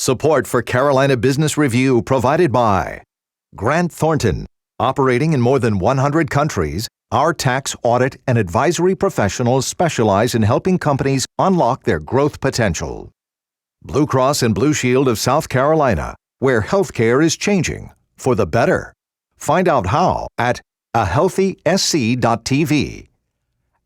Support for Carolina Business Review provided by Grant Thornton. Operating in more than 100 countries, our tax, audit, and advisory professionals specialize in helping companies unlock their growth potential. Blue Cross and Blue Shield of South Carolina, where healthcare is changing for the better. Find out how at ahealthysc.tv.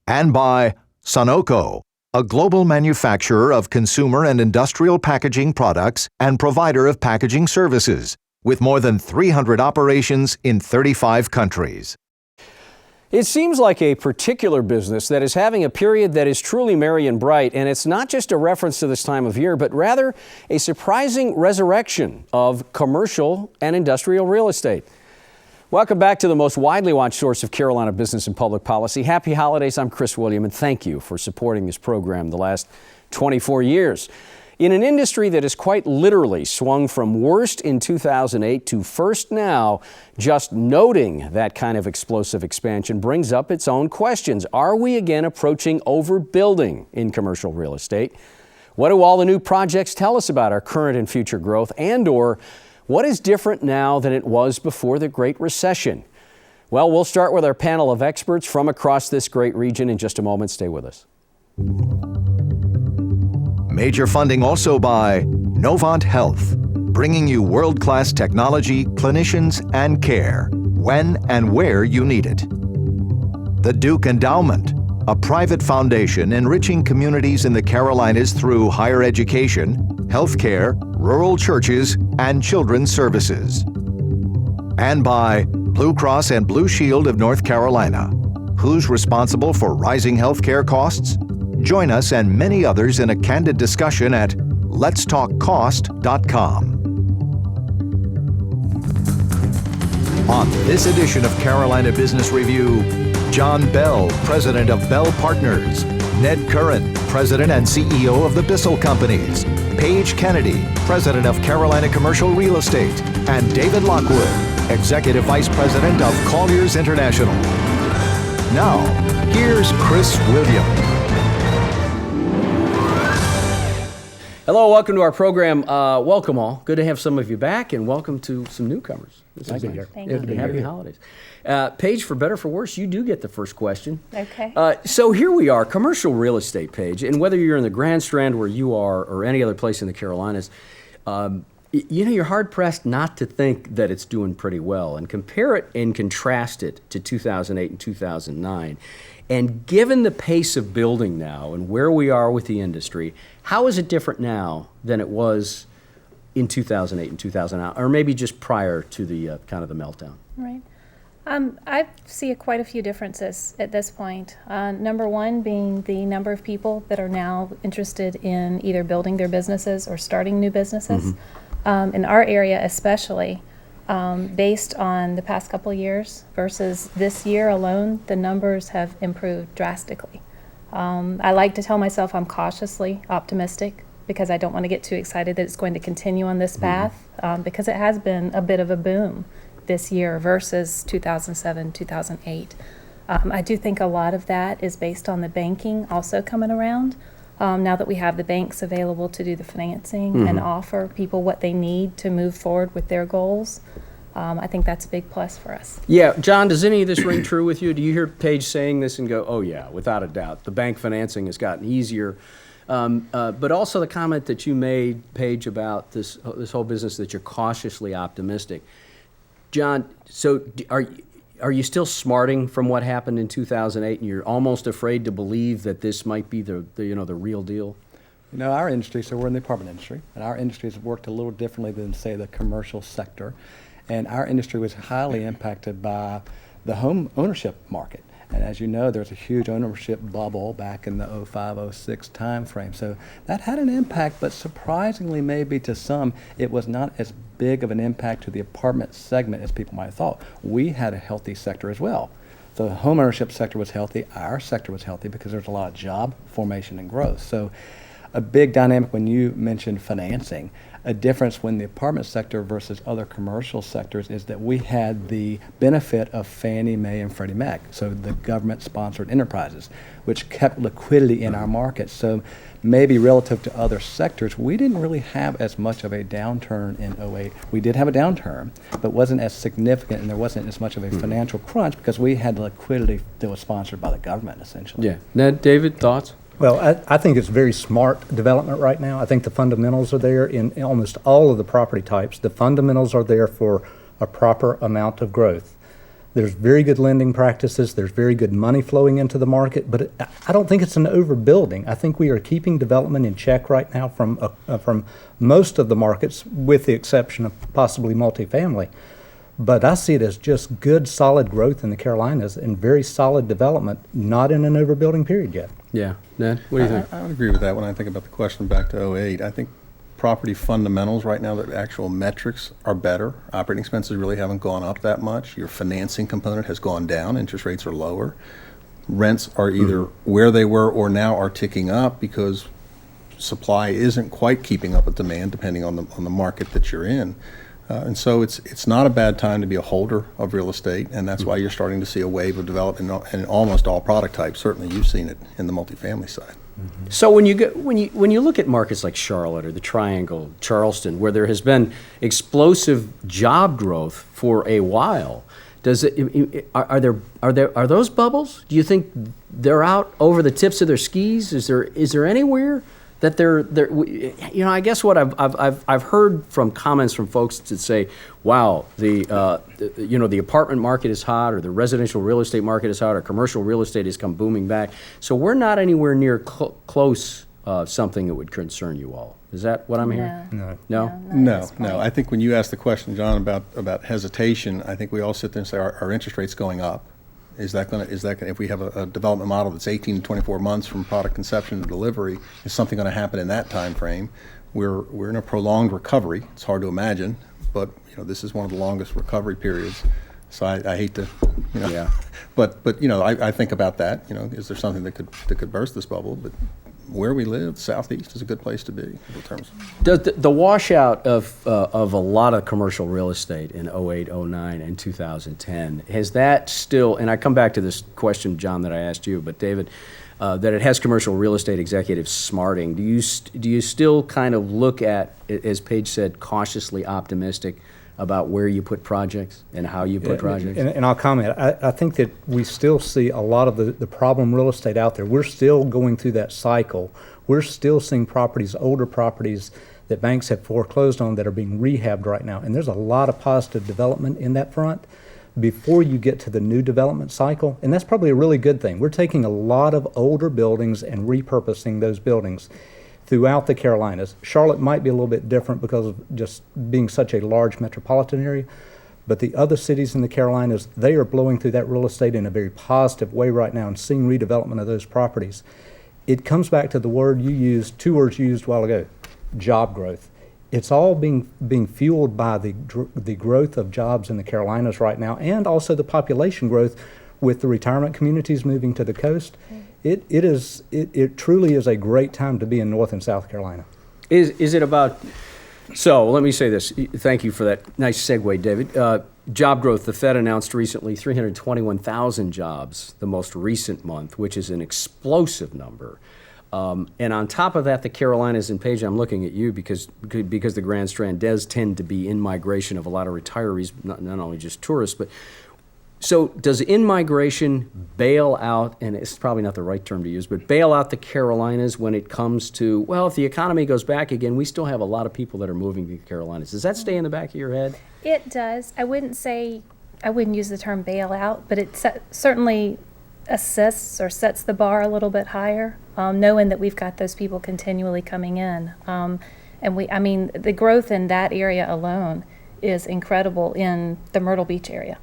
And by Sunoco, a global manufacturer of consumer and industrial packaging products and provider of packaging services, with more than 300 operations in 35 countries. It seems like a particular business that is having a period that is truly merry and bright, and it's not just a reference to this time of year, but rather a surprising resurrection of commercial and industrial real estate. Welcome back to the most widely watched source of Carolina business and public policy. Happy holidays. I'm Chris William, and thank you for supporting this program the last 24 years. In an industry that has quite literally swung from worst in 2008 to first now, just noting that kind of explosive expansion brings up its own questions. Are we again approaching overbuilding in commercial real estate? What do all the new projects tell us about our current and future growth, and/or what is different now than it was before the Great Recession? Well, we'll start with our panel of experts from across this great region in just a moment. Stay with us. Major funding also by Novant Health, bringing you world-class technology, clinicians, and care when and where you need it. The Duke Endowment, a private foundation enriching communities in the Carolinas through higher education, healthcare, rural churches, and children's services. And by Blue Cross and Blue Shield of North Carolina. Who's responsible for rising healthcare costs? Join us and many others in a candid discussion at letstalkcost.com. On this edition of Carolina Business Review, John Bell, president of Bell Partners, Ned Curran, president and CEO of the Bissell Companies, Paige Kennedy, president of Carolina Commercial Real Estate, and David Lockwood, executive vice president of Colliers International. Now, here's Chris Williams. Hello, welcome to our program. Welcome all. Good to have some of you back, and welcome to some newcomers. Thank you. Happy holidays. Paige, for better or for worse, you do get the first question. Okay. So here we are, commercial real estate, Paige, and whether you're in the Grand Strand where you are or any other place in the Carolinas, you're hard-pressed not to think that it's doing pretty well, and compare it and contrast it to 2008 and 2009. And given the pace of building now and where we are with the industry, how is it different now than it was in 2008 and 2009, or maybe just prior to the kind of the meltdown? Right. I see quite a few differences at this point. Number one being the number of people that are now interested in either building their businesses or starting new businesses. In our area especially, based on the past couple of years versus this year alone, the numbers have improved drastically. I like to tell myself I'm cautiously optimistic because I don't want to get too excited that it's going to continue on this path, because it has been a bit of a boom this year versus 2007, 2008. I do think a lot of that is based on the banking also coming around. Now that we have the banks available to do the financing and offer people what they need to move forward with their goals, I think that's a big plus for us. Yeah, John, does any of this ring true with you? Do you hear Paige saying this and go, oh yeah, without a doubt, the bank financing has gotten easier? But also the comment that you made, Paige, about this whole business that you're cautiously optimistic. John, so are you still smarting from what happened in 2008, and you're almost afraid to believe that this might be the real deal? Our industry, so we're in the apartment industry, and our industry has worked a little differently than, say, the commercial sector. And our industry was highly impacted by the home ownership market. And as you know, there's a huge ownership bubble back in the 05-06 timeframe. So that had an impact, but surprisingly maybe to some, it was not as big of an impact to the apartment segment as people might have thought. We had a healthy sector as well. So the home ownership sector was healthy, our sector was healthy because there's a lot of job formation and growth. So A big dynamic when you mentioned financing, a difference when the apartment sector versus other commercial sectors is that we had the benefit of Fannie Mae and Freddie Mac, so the government-sponsored enterprises, which kept liquidity in our market. So maybe relative to other sectors, we didn't really have as much of a downturn in '08. We did have a downturn, but wasn't as significant, and there wasn't as much of a financial crunch because we had the liquidity that was sponsored by the government, essentially. Yeah. Now, David, thoughts? Well, I think it's very smart development right now. I think the fundamentals are there in almost all of the property types. The fundamentals are there for a proper amount of growth. There's very good lending practices. There's very good money flowing into the market, but I don't think it's an overbuilding. I think we are keeping development in check right now from most of the markets, with the exception of possibly multifamily. But I see it as just good, solid growth in the Carolinas and very solid development, not in an overbuilding period yet. Yeah. Ned, what do you think? I would agree with that when I think about the question back to '08. I think property fundamentals right now, the actual metrics are better. Operating expenses really haven't gone up that much. Your financing component has gone down. Interest rates are lower. Rents are either where they were or now are ticking up because supply isn't quite keeping up with demand, depending on the market that you're in. And so it's not a bad time to be a holder of real estate, and that's why you're starting to see a wave of development in almost all product types. Certainly, you've seen it in the multifamily side. So when you look at markets like Charlotte or the Triangle, Charleston, where there has been explosive job growth for a while, are those bubbles? Do you think they're out over the tips of their skis? Is there anywhere that they're I guess what I've heard from comments from folks that say, wow, the apartment market is hot, or the residential real estate market is hot, or commercial real estate has come booming back. So we're not anywhere near close something that would concern you all. Is that what I'm hearing? No. No. I think when you asked the question, John, about hesitation, I think we all sit there and say, are interest rates going up? Is that going to, if we have a development model that's 18 to 24 months from product conception to delivery, is something going to happen in that time frame? We're in a prolonged recovery. It's hard to imagine, but this is one of the longest recovery periods. So I hate to, Yeah. but I think about that. Is there something that could burst this bubble? But where we live, Southeast is a good place to be in terms of. The washout of a lot of commercial real estate in '08, '09, and 2010, has that still, and I come back to this question, John, that I asked you, but David, that it has commercial real estate executives smarting. Do you still kind of look at, as Paige said, cautiously optimistic about where you put projects and how you put projects? And I'll comment. I think that we still see a lot of the problem real estate out there. We're still going through that cycle. We're still seeing properties, older properties that banks have foreclosed on, that are being rehabbed right now. And there's a lot of positive development in that front before you get to the new development cycle. And that's probably a really good thing. We're taking a lot of older buildings and repurposing those buildings throughout the Carolinas. Charlotte might be a little bit different because of just being such a large metropolitan area, but the other cities in the Carolinas, they are blowing through that real estate in a very positive way right now and seeing redevelopment of those properties. It comes back to the word you used, two words you used a while ago, job growth. It's all being fueled by the growth of jobs in the Carolinas right now, and also the population growth with the retirement communities moving to the coast. It truly is a great time to be in North and South Carolina. Is it about, so let me say this, thank you for that nice segue, David. Job growth, the Fed announced recently 321,000 jobs the most recent month, which is an explosive number. And on top of that, the Carolinas, and Paige, I'm looking at you because the Grand Strand does tend to be in migration of a lot of retirees, not only just tourists, but so does in-migration bail out, and it's probably not the right term to use, but bail out the Carolinas when it comes to, well, if the economy goes back again, we still have a lot of people that are moving to the Carolinas. Does that stay in the back of your head? It does. I wouldn't use the term bail out, but it certainly assists or sets the bar a little bit higher, knowing that we've got those people continually coming in. And the growth in that area alone is incredible in the Myrtle Beach area.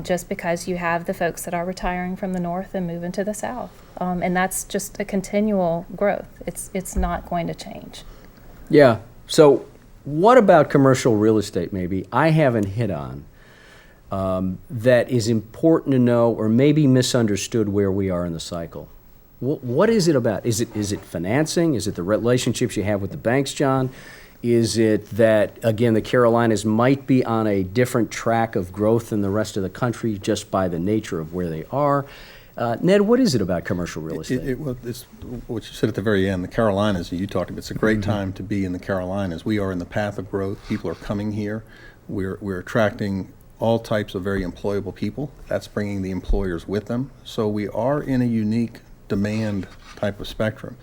Just because you have the folks that are retiring from the north and moving to the south. And that's just a continual growth. It's not going to change. Yeah. So what about commercial real estate maybe I haven't hit on that is important to know or maybe misunderstood where we are in the cycle? What is it about? Is it financing? Is it the relationships you have with the banks, John? Is it that, again, the Carolinas might be on a different track of growth than the rest of the country just by the nature of where they are? Ned, what is it about commercial real estate? Well, it's what you said at the very end, the Carolinas, you talked about, it's a great time to be in the Carolinas. We are in the path of growth. People are coming here. We're attracting all types of very employable people. That's bringing the employers with them. So we are in a unique demand type of spectrum.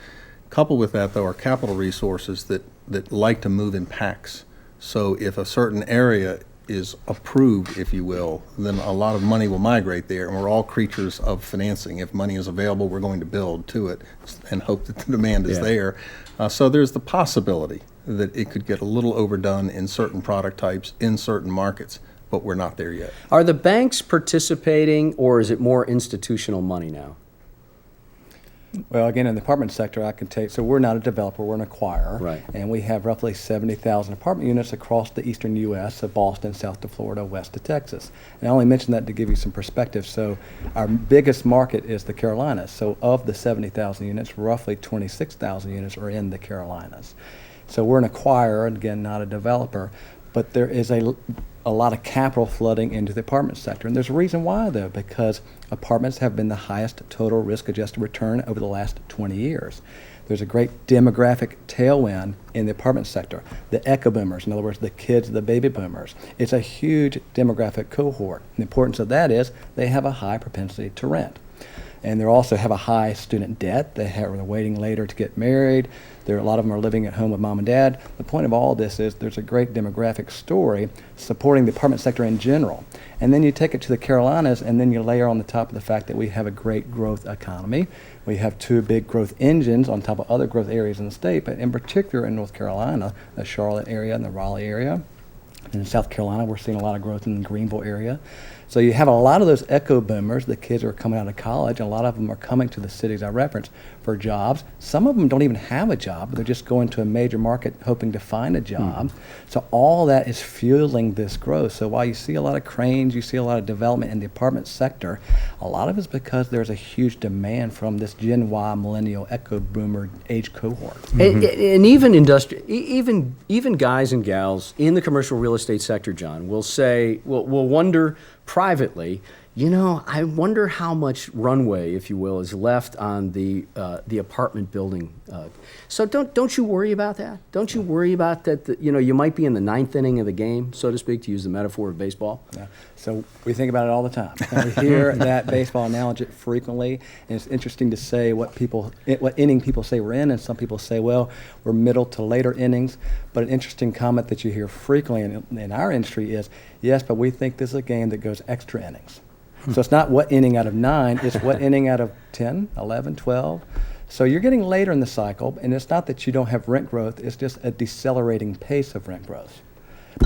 Coupled with that, though, are capital resources that like to move in packs. So if a certain area is approved, if you will, then a lot of money will migrate there, and we're all creatures of financing. If money is available, we're going to build to it and hope that the demand is there. So there's the possibility that it could get a little overdone in certain product types, in certain markets, but we're not there yet. Are the banks participating, or is it more institutional money now? Well, again, in the apartment sector, I can tell you, so we're not a developer, we're an acquirer. Right. And we have roughly 70,000 apartment units across the eastern U.S., so Boston, south to Florida, west to Texas. And I only mention that to give you some perspective. So our biggest market is the Carolinas. So of the 70,000 units, roughly 26,000 units are in the Carolinas. So we're an acquirer, and again, not a developer, but there is a lot of capital flooding into the apartment sector. And there's a reason why, though, because apartments have been the highest total risk-adjusted return over the last 20 years. There's a great demographic tailwind in the apartment sector. The echo boomers, in other words, the kids of the baby boomers. It's a huge demographic cohort. And the importance of that is they have a high propensity to rent. And they also have a high student debt. They're waiting later to get married. A lot of them are living at home with mom and dad. The point of all this is there's a great demographic story supporting the apartment sector in general. And then you take it to the Carolinas, and then you layer on the top of the fact that we have a great growth economy. We have two big growth engines on top of other growth areas in the state, but in particular in North Carolina, the Charlotte area and the Raleigh area. And in South Carolina, we're seeing a lot of growth in the Greenville area. So you have a lot of those echo boomers. The kids are coming out of college, and a lot of them are coming to the cities I referenced for jobs. Some of them don't even have a job. They're just going to a major market hoping to find a job. So all that is fueling this growth. So while you see a lot of cranes, you see a lot of development in the apartment sector, a lot of it's because there's a huge demand from this Gen Y millennial echo boomer age cohort. And even even guys and gals in the commercial real estate sector, John, will say, will wonder privately, I wonder how much runway, if you will, is left on the apartment building. So don't you worry about that? Don't you worry about that? You might be in the ninth inning of the game, so to speak, to use the metaphor of baseball. Yeah. So we think about it all the time. And we hear that baseball analogy frequently, and it's interesting to say what inning people say we're in, and some people say, well, we're middle to later innings. But an interesting comment that you hear frequently in our industry is, yes, but we think this is a game that goes extra innings. So it's not what inning out of 9, it's what inning out of 10, 11, 12. So you're getting later in the cycle, and it's not that you don't have rent growth, it's just a decelerating pace of rent growth.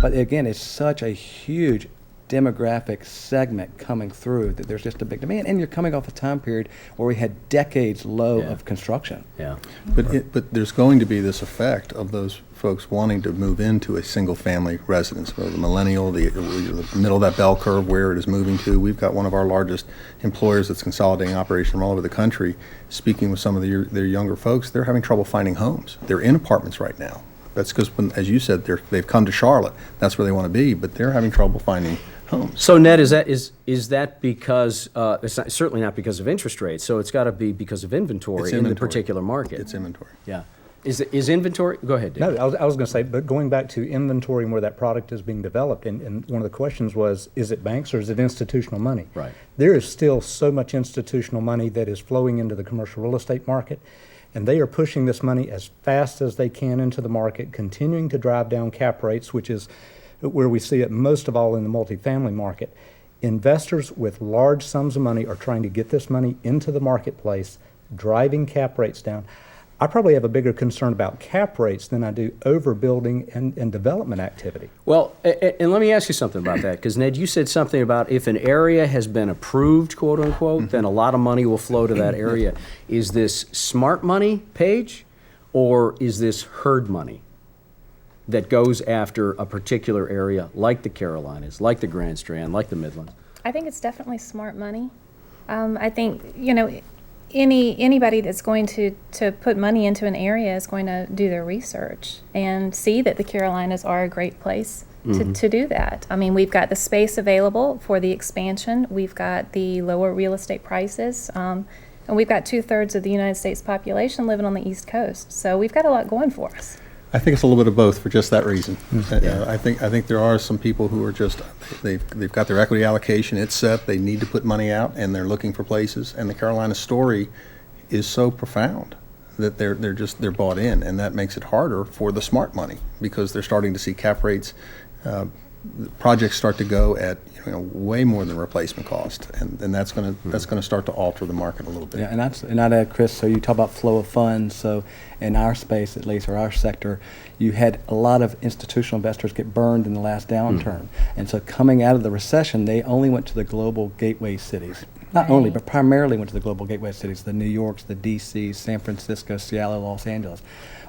But again, it's such a huge demographic segment coming through that there's just a big demand, and you're coming off a time period where we had decades low of construction. Yeah. But there's going to be this effect of those folks wanting to move into a single-family residence. Well, the millennial, the middle of that bell curve, where it is moving to. We've got one of our largest employers that's consolidating operation from all over the country. Speaking with some of their younger folks, they're having trouble finding homes. They're in apartments right now. That's because, as you said, they've come to Charlotte. That's where they want to be, but they're having trouble finding homes. So, Ned, is that because it's certainly not because of interest rates? So it's got to be because of inventory in the particular market. It's inventory. Yeah. Is inventory? Go ahead, Dave. No, I was going to say, but going back to inventory and where that product is being developed, and one of the questions was, is it banks or is it institutional money? Right. There is still so much institutional money that is flowing into the commercial real estate market, and they are pushing this money as fast as they can into the market, continuing to drive down cap rates, which is where we see it most of all in the multifamily market. Investors with large sums of money are trying to get this money into the marketplace, driving cap rates down. I probably have a bigger concern about cap rates than I do overbuilding and development activity. Well, and let me ask you something about that, because Ned, you said something about if an area has been approved, quote unquote, then a lot of money will flow to that area. Is this smart money, Paige, or is this herd money that goes after a particular area like the Carolinas, like the Grand Strand, like the Midlands? I think it's definitely smart money. I think, anybody that's going to put money into an area is going to do their research and see that the Carolinas are a great place to do that. I mean, we've got the space available for the expansion. We've got the lower real estate prices. And we've got 2/3 of the United States population living on the East Coast. So we've got a lot going for us. I think it's a little bit of both for just that reason. I think there are some people who are just, they've got their equity allocation, it's set, they need to put money out, and they're looking for places. And the Carolina story is so profound that they're bought in, and that makes it harder for the smart money because they're starting to see cap rates. Projects start to go at way more than replacement cost, and that's going to start to alter the market a little bit. Yeah, and I'd add, Chris, so you talk about flow of funds. So in our space, at least, or our sector, you had a lot of institutional investors get burned in the last downturn. And so coming out of the recession, they only went to the global gateway cities. Not only, but primarily went to the global gateway cities, the New Yorks, the DCs, San Francisco, Seattle, Los Angeles.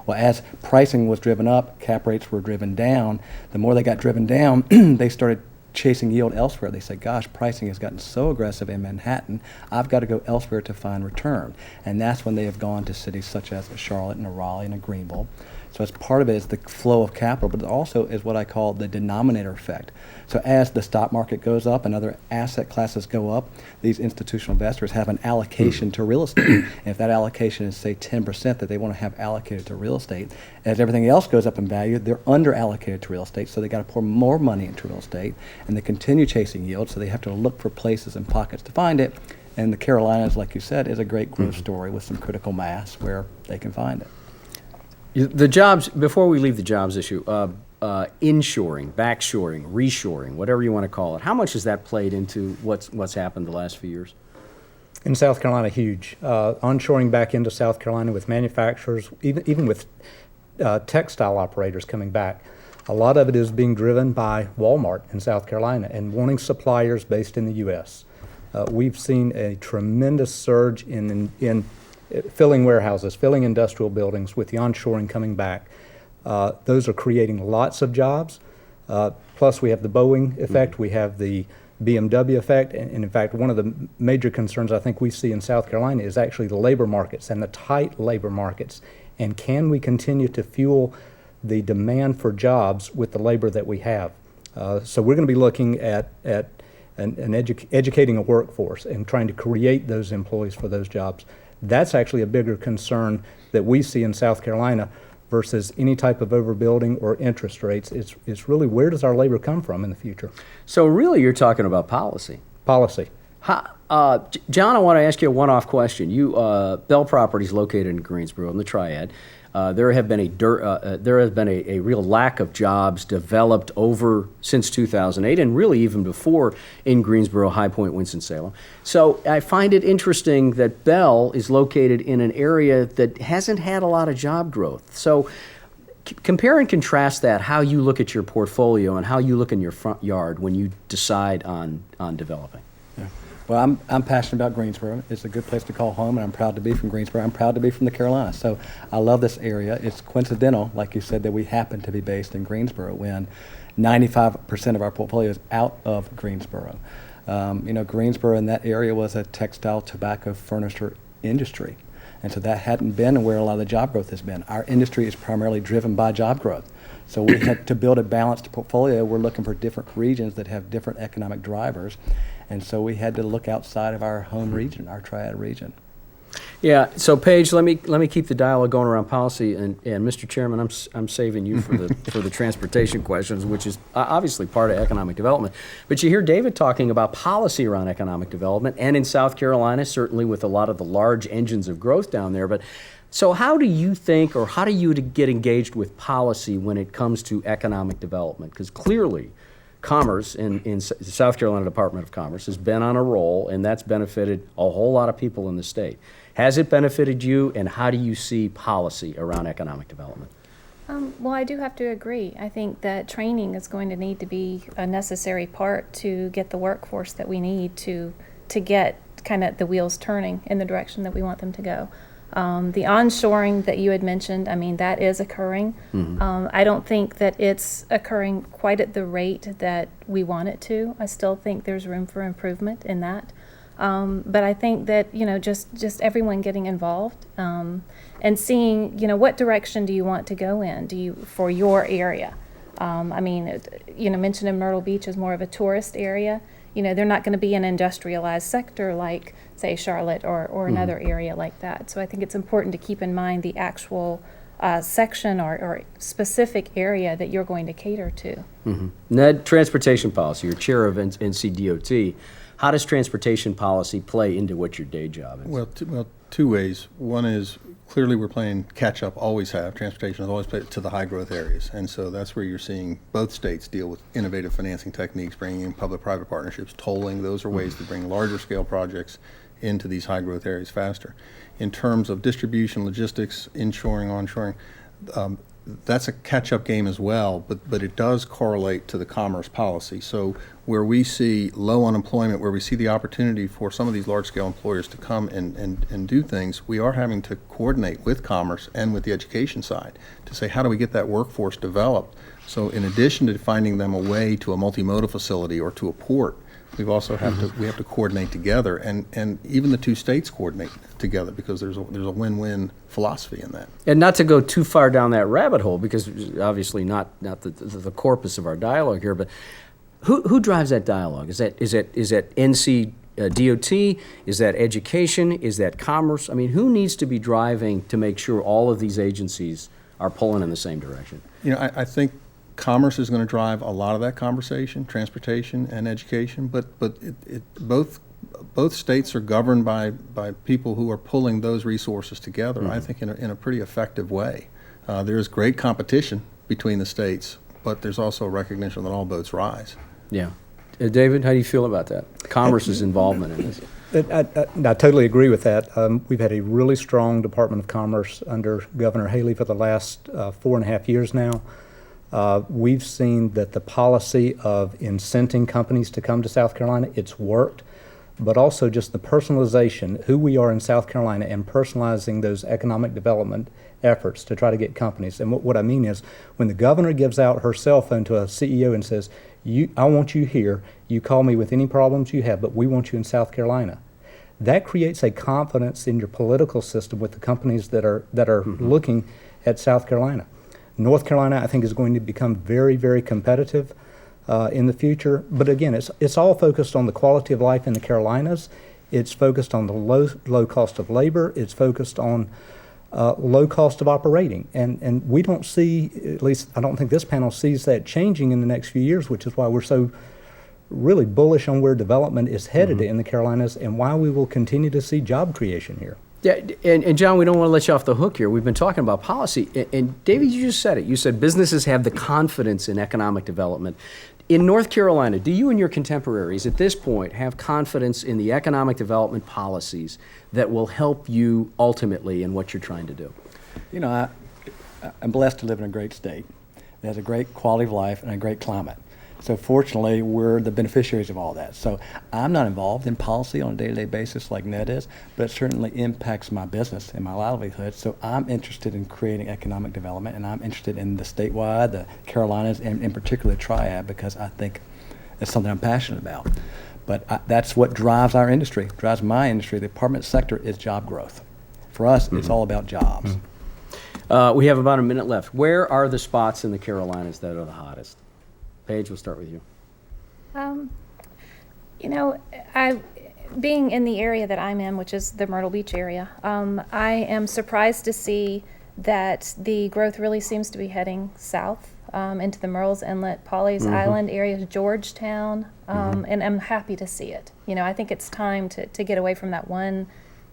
Well, as pricing was driven up, cap rates were driven down. The more they got driven down, they started chasing yield elsewhere. They said, gosh, pricing has gotten so aggressive in Manhattan, I've got to go elsewhere to find return. And that's when they have gone to cities such as Charlotte and Raleigh and Greenville. So as part of it is the flow of capital, but it also is what I call the denominator effect. So as the stock market goes up and other asset classes go up, these institutional investors have an allocation to real estate. And if that allocation is, say, 10% that they want to have allocated to real estate, as everything else goes up in value, they're under allocated to real estate, so they got to pour more money into real estate, and they continue chasing yield, so they have to look for places and pockets to find it. And the Carolinas, like you said, is a great growth story with some critical mass where they can find it. The jobs, before we leave the jobs issue, inshoring, backshoring, reshoring, whatever you want to call it, how much has that played into what's happened the last few years? In South Carolina, huge. Onshoring back into South Carolina with manufacturers, even with textile operators coming back. A lot of it is being driven by Walmart in South Carolina and wanting suppliers based in the U.S. We've seen a tremendous surge in filling warehouses, filling industrial buildings with the onshoring coming back. Those are creating lots of jobs. Plus, we have the Boeing effect. We have the BMW effect. And in fact, one of the major concerns I think we see in South Carolina is actually the labor markets and the tight labor markets. And can we continue to fuel the demand for jobs with the labor that we have? So we're going to be looking at educating a workforce and trying to create those employees for those jobs. That's actually a bigger concern that we see in South Carolina versus any type of overbuilding or interest rates. It's really, where does our labor come from in the future? So really, you're talking about policy. Policy. John, I want to ask you a one-off question. Bell Properties located in Greensboro in the Triad. There has been a real lack of jobs developed since 2008, and really even before in Greensboro, High Point, Winston-Salem. So I find it interesting that Bell is located in an area that hasn't had a lot of job growth. So compare and contrast that, how you look at your portfolio and how you look in your front yard when you decide on developing. Well, I'm passionate about Greensboro. It's a good place to call home, and I'm proud to be from Greensboro. I'm proud to be from the Carolinas. So I love this area. It's coincidental, like you said, that we happen to be based in Greensboro when 95% of our portfolio is out of Greensboro. Greensboro in that area was a textile, tobacco, furniture industry. And so that hadn't been where a lot of the job growth has been. Our industry is primarily driven by job growth. So we had to build a balanced portfolio. We're looking for different regions that have different economic drivers. And so we had to look outside of our home region, our Triad region. Yeah. So Paige, let me keep the dialogue going around policy, and Mr. Chairman, I'm saving you for the transportation questions, which is obviously part of economic development. But you hear David talking about policy around economic development, and in South Carolina, certainly with a lot of the large engines of growth down there. But so how do you think, or how do you get engaged with policy when it comes to economic development? Because clearly, Commerce in the South Carolina Department of Commerce has been on a roll, and that's benefited a whole lot of people in the state. Has it benefited you, and how do you see policy around economic development? Well, I do have to agree. I think that training is going to need to be a necessary part to get the workforce that we need to get kind of the wheels turning in the direction that we want them to go. The onshoring that you had mentioned, I mean, that is occurring. Mm-hmm. I don't think that it's occurring quite at the rate that we want it to. I still think there's room for improvement in that. But I think that, just everyone getting involved, and seeing, what direction do you want to go in? For your area? Mentioning Myrtle Beach is more of a tourist area. They're not going to be an industrialized sector like, say, Charlotte or another area like that. So I think it's important to keep in mind the actual section or specific area that you're going to cater to. Ned, transportation policy, you're chair of NCDOT. How does transportation policy play into what your day job is? Well, two ways. One is clearly we're playing catch up, always have. Transportation has always played to the high growth areas. And so that's where you're seeing both states deal with innovative financing techniques, bringing in public-private partnerships, tolling. Those are ways to bring larger scale projects into these high growth areas faster. In terms of distribution, logistics, inshoring, onshoring, that's a catch-up game as well, but it does correlate to the commerce policy. So where we see low unemployment, where we see the opportunity for some of these large-scale employers to come and do things, we are having to coordinate with commerce and with the education side to say, how do we get that workforce developed? So in addition to finding them a way to a multimodal facility or to a port, we have to coordinate together, and even the two states coordinate together, because there's a win-win philosophy in that. And not to go too far down that rabbit hole, because obviously not the corpus of our dialogue here, but who drives that dialogue? Is that NC DOT? Is that education? Is that commerce? I mean, who needs to be driving to make sure all of these agencies are pulling in the same direction? I think commerce is going to drive a lot of that conversation, transportation and education, but both states are governed by people who are pulling those resources together, I think, in a pretty effective way. There is great competition between the states, but there's also a recognition that all boats rise. Yeah. David, how do you feel about that? Commerce's involvement in this? I totally agree with that. We've had a really strong Department of Commerce under Governor Haley for the last 4.5 years now. We've seen that the policy of incenting companies to come to South Carolina, it's worked, but also just the personalization, who we are in South Carolina, and personalizing those economic development efforts to try to get companies. And what I mean is, when the governor gives out her cell phone to a CEO and says, I want you here, you call me with any problems you have, but we want you in South Carolina. That creates a confidence in your political system with the companies that are looking at South Carolina. North Carolina, I think, is going to become very, very competitive in the future. But again, it's all focused on the quality of life in the Carolinas. It's focused on the low cost of labor. It's focused on low cost of operating. And we don't see, at least I don't think this panel sees that changing in the next few years, which is why we're so really bullish on where development is headed in the Carolinas and why we will continue to see job creation here. Yeah, and John, we don't want to let you off the hook here. We've been talking about policy, and David, you just said it. You said businesses have the confidence in economic development. In North Carolina, do you and your contemporaries at this point have confidence in the economic development policies that will help you ultimately in what you're trying to do? I'm blessed to live in a great state that has a great quality of life and a great climate. So fortunately, we're the beneficiaries of all that. So I'm not involved in policy on a day-to-day basis like Ned is, but it certainly impacts my business and my livelihood. So I'm interested in creating economic development, and I'm interested in the statewide, the Carolinas, and in particular Triad, because I think it's something I'm passionate about. But that's what drives our industry, drives my industry. The apartment sector is job growth. For us, it's all about jobs. We have about a minute left. Where are the spots in the Carolinas that are the hottest? Paige, we'll start with you. Being in the area that I'm in, which is the Myrtle Beach area, I am surprised to see that the growth really seems to be heading south into the Murrells Inlet, Pawleys Island areas, Georgetown, and I'm happy to see it. I think it's time to get away from that one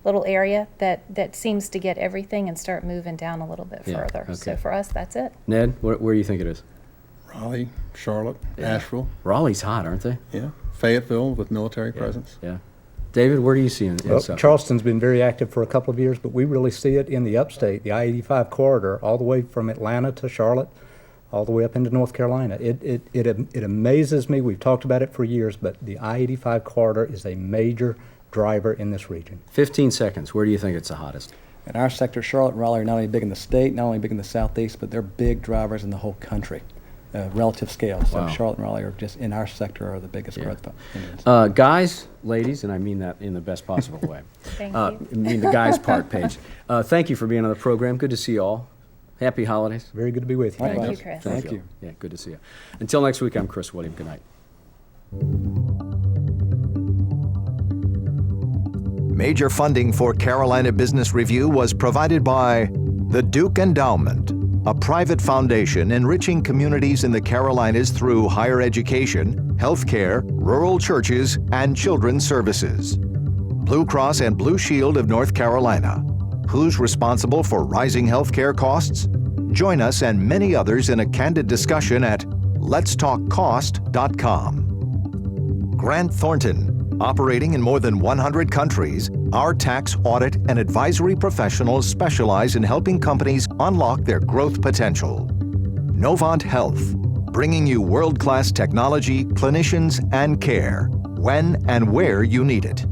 little area that seems to get everything and start moving down a little bit further. Okay. So for us, that's it. Ned, where do you think it is? Raleigh, Charlotte, Asheville. Raleigh's hot, aren't they? Yeah. Fayetteville with military presence. Yeah. David, where do you see it? Well, Charleston's been very active for a couple of years, but we really see it in the upstate, the I-85 corridor, all the way from Atlanta to Charlotte, all the way up into North Carolina. It amazes me. We've talked about it for years, but the I-85 corridor is a major driver in this region. 15 seconds. Where do you think it's the hottest? In our sector, Charlotte and Raleigh are not only big in the state, not only big in the southeast, but they're big drivers in the whole country. relative scale. So Wow. Charlotte and Raleigh are just, in our sector, are the biggest growth engines. Guys, ladies, and I mean that in the best possible way. Thank I you. mean the guys part, Paige. Thank you for being on the program. Good to see you all. Happy holidays. Very good to be with you. Thank Likewise. you, Chris. Thank you. Yeah, good to see you. Until next week, I'm Chris William. Good night. Major funding for Carolina Business Review was provided by the Duke Endowment, a private foundation enriching communities in the Carolinas through higher education, healthcare, rural churches, and children's services. Blue Cross and Blue Shield of North Carolina. Who's responsible for rising healthcare costs? Join us and many others in a candid discussion at letstalkcost.com. Grant Thornton, operating in more than 100 countries, our tax, audit, and advisory professionals specialize in helping companies unlock their growth potential. Novant Health, bringing you world-class technology, clinicians, and care when and where you need it.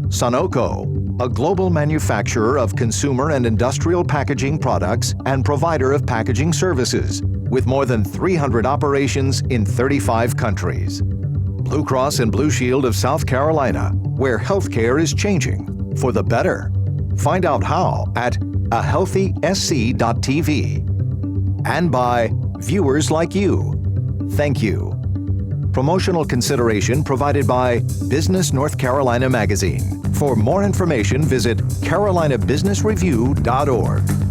Sunoco, a global manufacturer of consumer and industrial packaging products and provider of packaging services, with more than 300 operations in 35 countries. Blue Cross and Blue Shield of South Carolina, where healthcare is changing for the better. Find out how at ahealthysc.tv. And by viewers like you. Thank you. Promotional consideration provided by Business North Carolina Magazine. For more information, visit carolinabusinessreview.org.